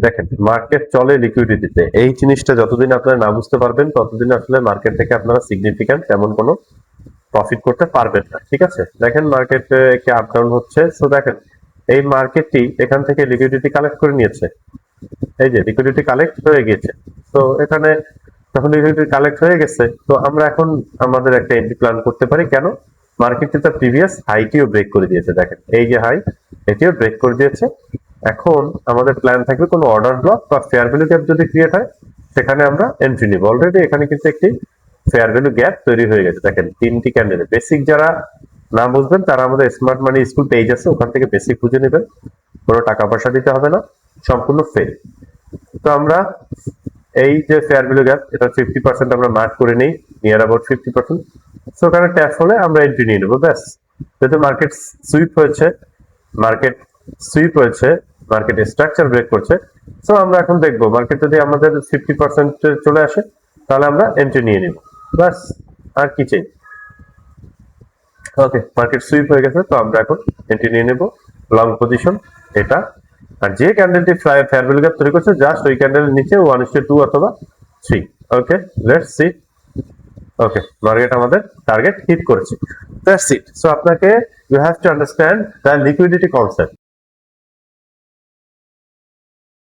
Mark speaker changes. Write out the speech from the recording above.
Speaker 1: দেখেন মার্কেট চলে লিকুইডিটিতে, এই জিনিসটা যতদিন আপনারা না বুঝতে পারবেন ততদিন আসলে মার্কেট থেকে আপনারা সিগনিফিক্যান্ট তেমন কোনো প্রফিট করতে পারবেন না। ঠিক আছে, দেখেন মার্কেটে কি আপ ডাউন হচ্ছে। সো দেখেন এই মার্কেটটি এখান থেকে লিকুইডিটি কালেক্ট করে নিয়েছে, এই যে লিকুইডিটি কালেক্ট হয়ে গেছে। তো এখানে যখন লিকুইডিটি কালেক্ট হয়ে গেছে, তো আমরা এখন আমাদের একটা এন্ট্রি প্ল্যান করতে পারি। কেন? মার্কেটটি তার প্রিভিয়াস হাইটিও ব্রেক করে দিয়েছে, দেখেন এই যে হাই, এটিও ব্রেক করে দিয়েছে। এখন আমাদের প্ল্যান থাকবে কোনো অর্ডার ব্লক বা ফেয়ার ভ্যালু গ্যাপ যদি ক্রিয়েট হয় সেখানে আমরা এন্ট্রি নিব। অলরেডি এখানে কিন্তু একটি ফেয়ার ভ্যালু গ্যাপ তৈরি হয়ে গেছে, দেখেন 3টি ক্যান্ডেল। বেসিক যারা না বুঝবেন তারা আমাদের স্মার্ট মানি স্কুল পেজ আছে, ওখান থেকে বেসিক খুঁজে নেবেন, কোনো টাকা পয়সা দিতে হবে না, সম্পূর্ণ ফ্রি। তো আমরা এই যে ফেয়ার ভ্যালু গ্যাপ, এটা 50% আমরা মার্ক করে নেই, নিয়ার অ্যাবাউট 50%। সো ওখানে ট্যাপ হলে আমরা এন্ট্রি নিয়ে নেবো, ব্যাস। যেহেতু মার্কেট সুইপ হয়েছে, মার্কেট সুইপ হয়েছে, মার্কেট স্ট্রাকচার ব্রেক করছে। সো আমরা এখন দেখবো মার্কেট যদি আমাদের 50% চলে আসে তাহলে আমরা এন্ট্রি নিয়ে নিব, ব্যাস। আর কি চাই? ওকে, মার্কেট সুইপ হয়ে গেছে, তো আমরা এখন এন্ট্রি নিয়ে নেব, লং পজিশন এটা। আর যে ক্যান্ডেলটি ফেয়ার ভ্যালু গ্যাপ তৈরি করছে জাস্ট ওই ক্যান্ডেলের নিচে 1:2 অথবা 3। Okay, let's see. Okay, market আমাদের টার্গেট হিট করেছে, দ্যাটস ইট। সো আপনাকে you have to understand the liquidity concept.